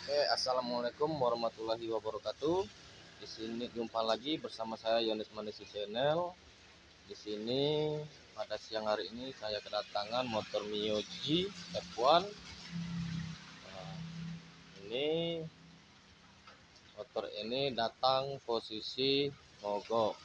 Oke, assalamualaikum warahmatullahi wabarakatuh. Di sini jumpa lagi bersama saya Yones Manisi Channel. Di sini pada siang hari ini saya kedatangan motor Mio G F1. Nah, ini motor ini datang posisi mogok.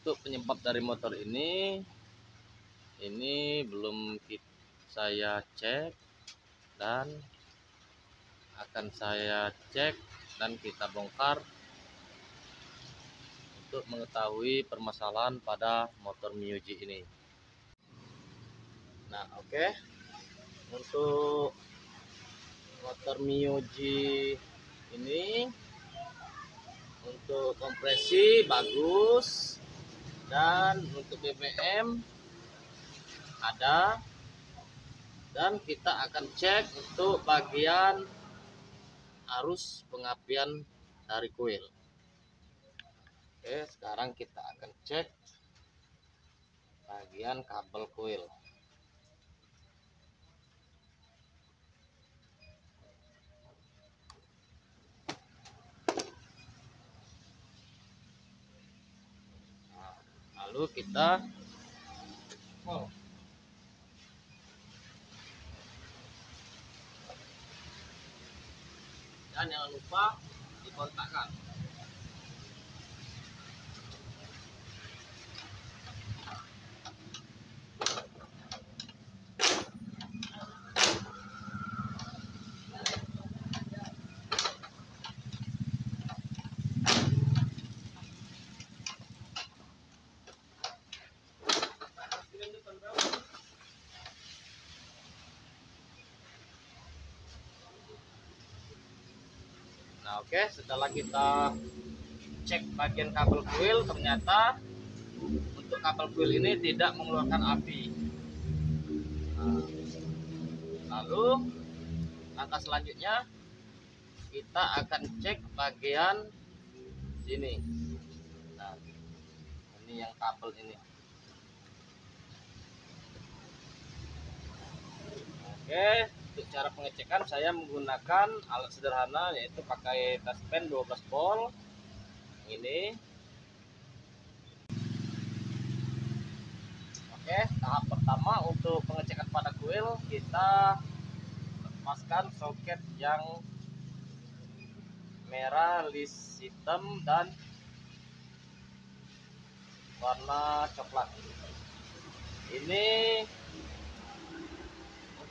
Untuk penyebab dari motor ini belum saya cek dan akan saya cek dan kita bongkar untuk mengetahui permasalahan pada motor Mio G ini. Nah, oke. Untuk motor Mio G ini untuk kompresi bagus dan untuk BBM ada, dan kita akan cek untuk bagian arus pengapian dari kuil. Oke, sekarang kita akan cek bagian kabel kuil. Nah, lalu kita dan jangan lupa dikontakkan. Nah, oke, setelah kita cek bagian kabel kuil, ternyata untuk kabel kuil ini tidak mengeluarkan api. Nah, lalu langkah selanjutnya kita akan cek bagian sini. Nah, ini yang kabel ini. Oke, untuk cara pengecekan saya menggunakan alat sederhana, yaitu pakai taspen 12 volt ini. Oke, tahap pertama untuk pengecekan pada kuil, kita lepaskan soket yang merah list hitam dan warna coklat. Ini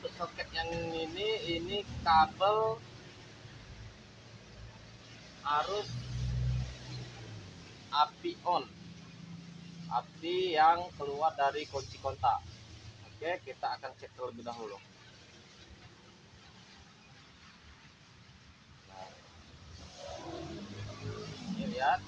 untuk soket yang ini kabel arus api on, api yang keluar dari kunci kontak. Oke, kita akan cek terlebih dahulu. Nah, ini lihat.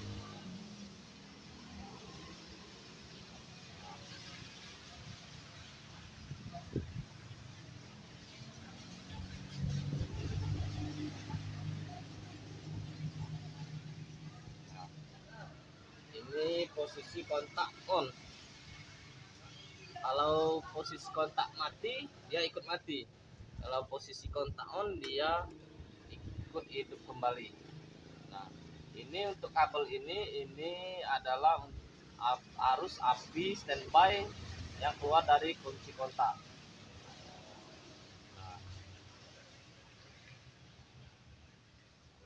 Ini posisi kontak on. Kalau posisi kontak mati, dia ikut mati. Kalau posisi kontak on, dia ikut hidup kembali. Nah, ini untuk kabel ini adalah arus api standby yang keluar dari kunci kontak. Nah,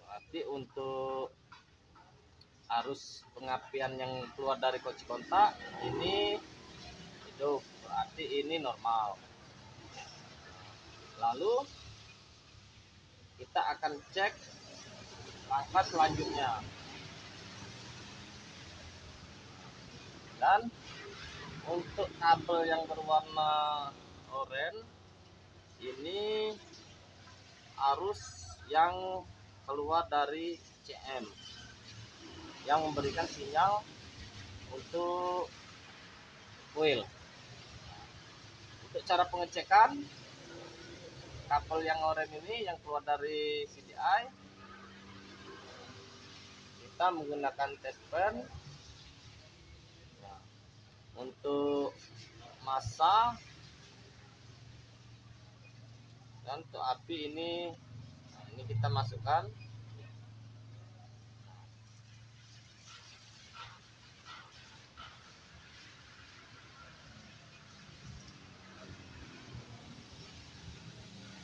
berarti untuk arus pengapian yang keluar dari kunci kontak ini hidup, berarti ini normal. Lalu kita akan cek langkah selanjutnya, dan untuk kabel yang berwarna oranye ini arus yang keluar dari CM yang memberikan sinyal untuk coil. Untuk cara pengecekan kabel yang oranye ini yang keluar dari CDI, kita kita menggunakan test pen. Nah, untuk massa dan untuk api ini, nah ini kita masukkan.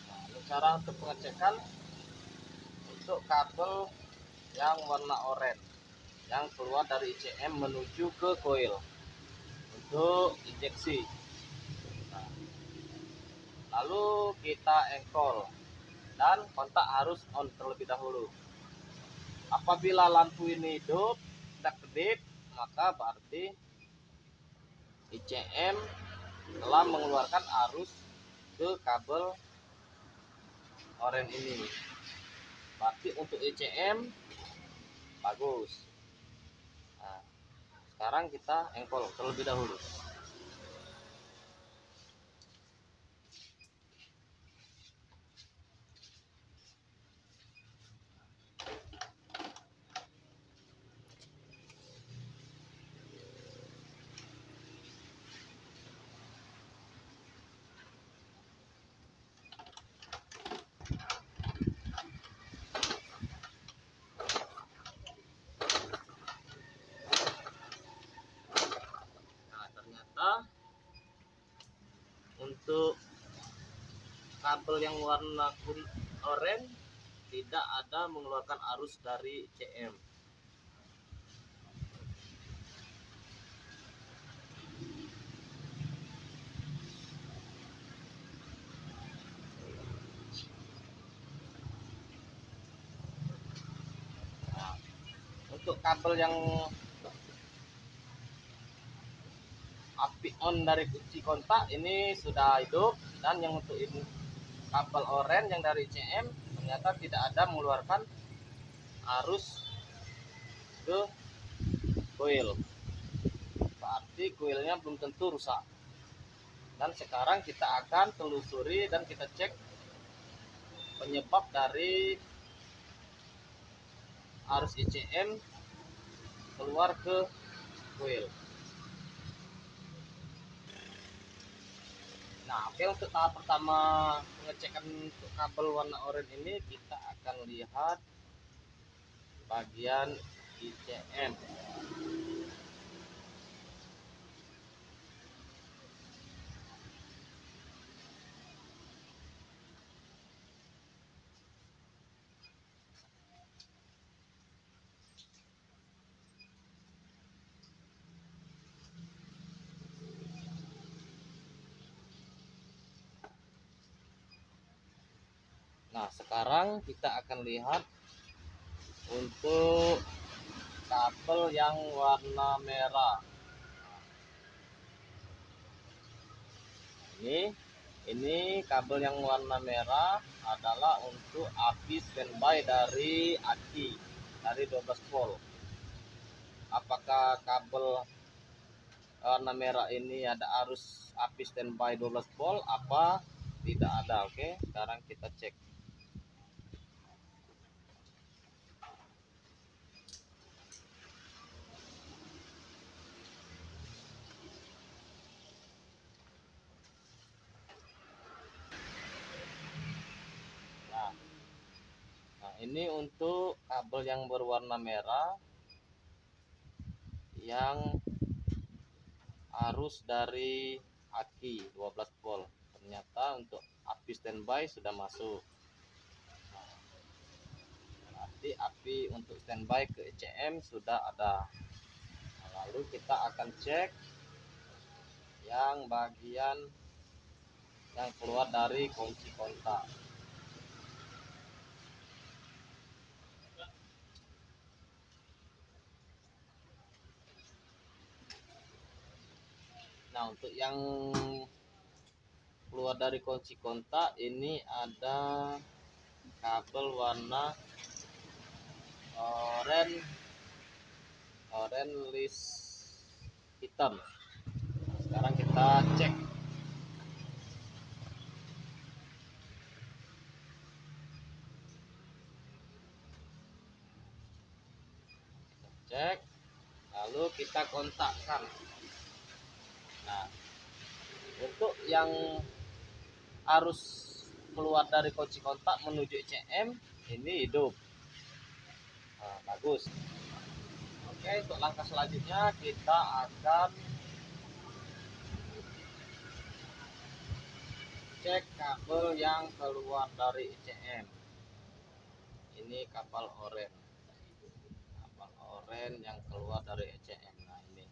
Nah, cara untuk pengecekan untuk kabel yang warna oranye yang keluar dari ICM menuju ke coil untuk injeksi. Nah, lalu kita engkol dan kontak harus on terlebih dahulu. Apabila lampu ini hidup, tidak kedip, maka berarti ICM telah mengeluarkan arus ke kabel oranye ini. Berarti untuk ICM bagus. Nah, sekarang kita engkol terlebih dahulu. Untuk kabel yang warna oranye tidak ada mengeluarkan arus dari CM. Nah, untuk kabel yang api on dari kunci kontak ini sudah hidup, dan yang untuk ini kabel oranye yang dari CM ternyata tidak ada mengeluarkan arus ke coil. Berarti coilnya belum tentu rusak. Dan sekarang kita akan telusuri dan kita cek penyebab dari arus ICM keluar ke coil. Nah, oke, untuk tahap pertama pengecekan untuk kabel warna oranye ini kita akan lihat bagian ICM. Nah, sekarang kita akan lihat untuk kabel yang warna merah. Ini kabel yang warna merah adalah untuk api standby dari aki dari 12 volt. Apakah kabel warna merah ini ada arus api standby 12 volt apa tidak ada? Oke, sekarang kita cek. Nah, ini untuk kabel yang berwarna merah yang arus dari aki 12 volt. Ternyata untuk api standby sudah masuk. Nah, berarti api untuk standby ke ICM sudah ada. Nah, lalu kita akan cek yang bagian yang keluar dari kunci kontak. Nah, untuk yang keluar dari kunci kontak ini ada kabel warna oranye list hitam. Sekarang kita cek. cek, lalu kita kontakkan. Nah, untuk yang arus keluar dari kunci kontak menuju ECM ini hidup. Nah, bagus. Oke, untuk langkah selanjutnya kita akan cek kabel yang keluar dari ECM. Ini kapal oren, yang keluar dari ECM. Nah, ini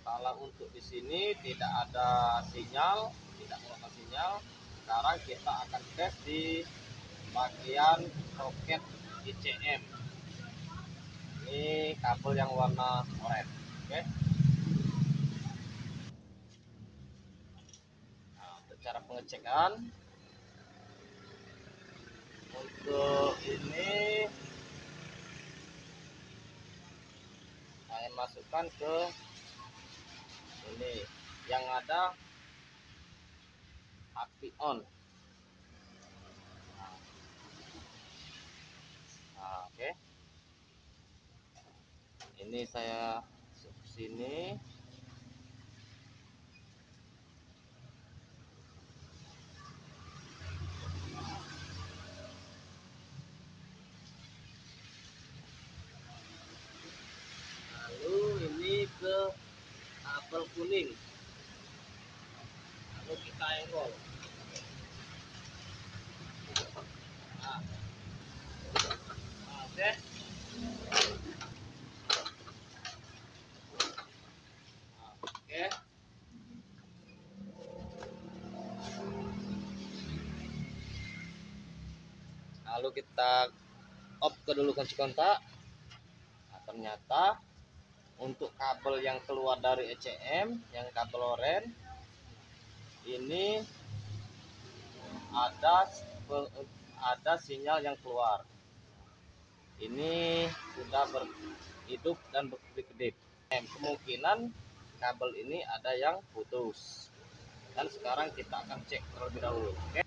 kalau untuk di sini tidak ada sinyal, tidak mengeluarkan sinyal. Sekarang kita akan tes di bagian soket ECM. Ini kabel yang warna oranye. Oke. Nah, untuk cara pengecekan, untuk ini saya masukkan ke ini yang ada api on. Nah, oke. Ini saya masuk ke sini. Lalu ini ke kabel kuning. Lalu kita enggol. Nah, oke. Oke. Lalu kita off ke dulu kunci kontak. Nah, ternyata untuk kabel yang keluar dari ECM, yang kabel oranye, ini ada sinyal yang keluar. Ini sudah berhidup dan berkedip-kedip. Kemungkinan kabel ini ada yang putus. Dan sekarang kita akan cek terlebih dahulu. Oke.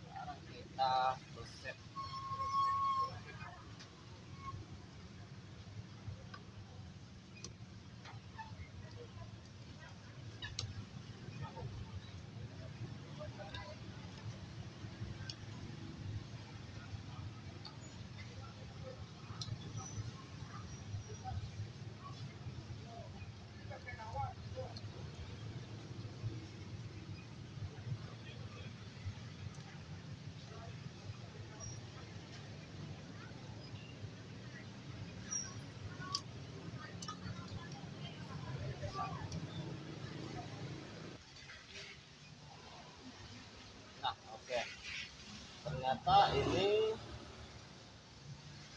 Sekarang kita reset. Nah, oke. Ternyata ini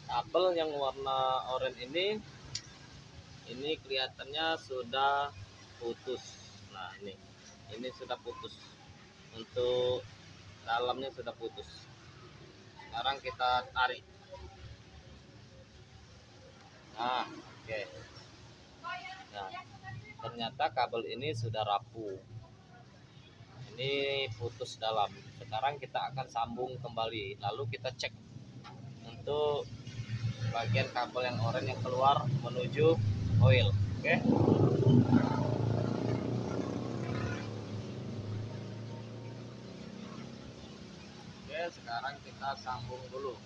kabel yang warna oranye ini kelihatannya sudah putus. Nah, ini sudah putus. Untuk dalamnya sudah putus. Sekarang kita tarik. Nah, oke. Nah, ternyata kabel ini sudah rapuh. Ini putus dalam. Sekarang kita akan sambung kembali. Lalu kita cek untuk bagian kabel yang oranye yang keluar menuju oil. Oke. Oke, sekarang kita sambung dulu.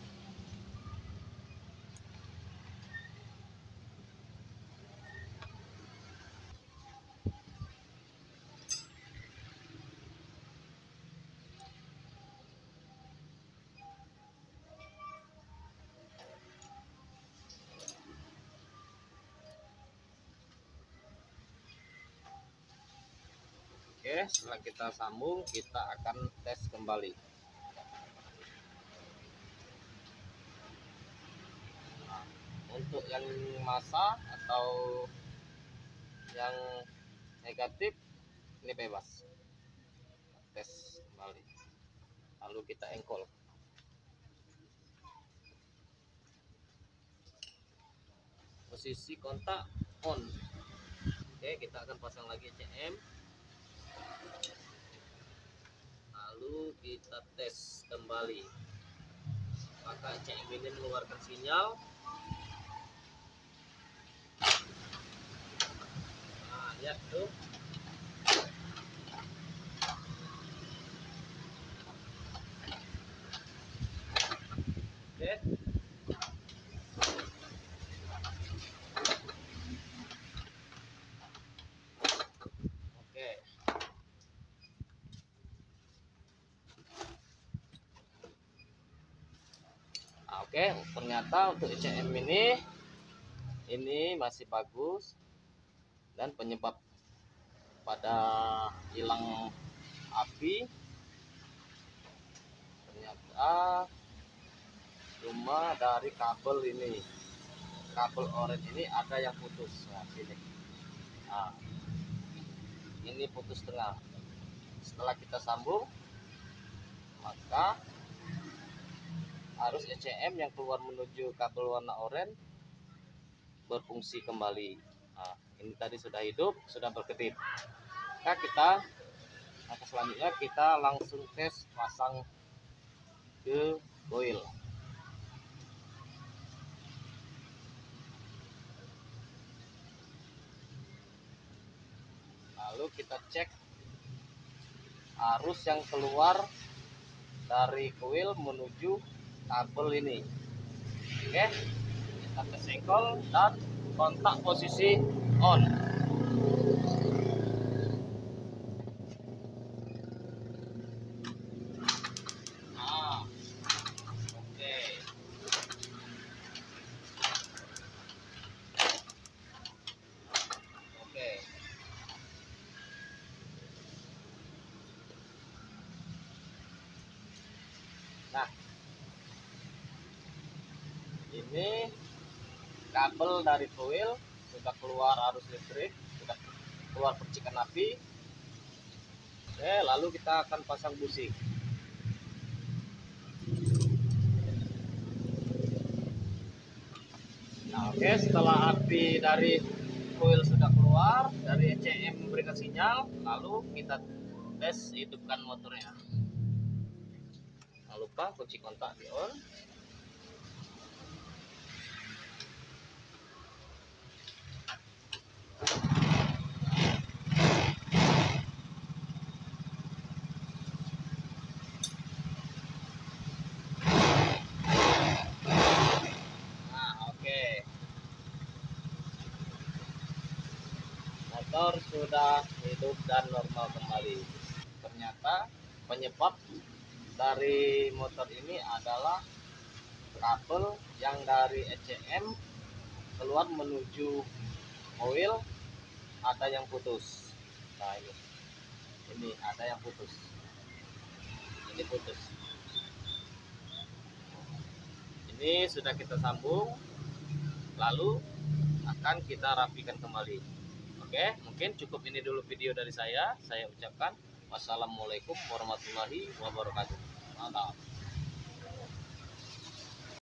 Oke, setelah kita sambung, kita akan tes kembali. Nah, untuk yang massa atau yang negatif ini bebas. Tes kembali. Lalu kita engkol. Posisi kontak on. Oke, kita akan pasang lagi CM. lalu kita tes kembali, maka ECM ini mengeluarkan sinyal. Nah, lihat tuh. Oke. Oke. Nah, oke, ternyata untuk ECM ini masih bagus, dan penyebab pada hilang api ternyata cuma dari kabel ini, kabel orange ini ada yang putus. Nah, sini. Nah, ini putus tengah. Setelah kita sambung, maka arus ECM yang keluar menuju kabel warna oranye berfungsi kembali. Nah, ini tadi sudah hidup, sudah berkedip. Maka selanjutnya kita langsung tes pasang ke coil. Lalu kita cek arus yang keluar dari coil menuju kabel ini. Oke, kita tes engkol dan kontak posisi on. Nah, oke. Oke. Nah, ini kabel dari coil sudah keluar arus listrik, sudah keluar percikan api. Oke, lalu kita akan pasang busi. Nah, oke, setelah api dari coil sudah keluar, dari ECM memberikan sinyal, lalu kita tes hidupkan motornya. Jangan lupa kunci kontak di on. Nah, oke. Motor sudah hidup dan normal kembali. Ternyata penyebab dari motor ini adalah kabel yang dari ECM keluar menuju coil ada yang putus. Nah, ini ada yang putus. Ini putus. Ini sudah kita sambung, lalu akan kita rapikan kembali. Oke, mungkin cukup ini dulu video dari saya. Saya ucapkan wassalamualaikum warahmatullahi wabarakatuh. Mantap.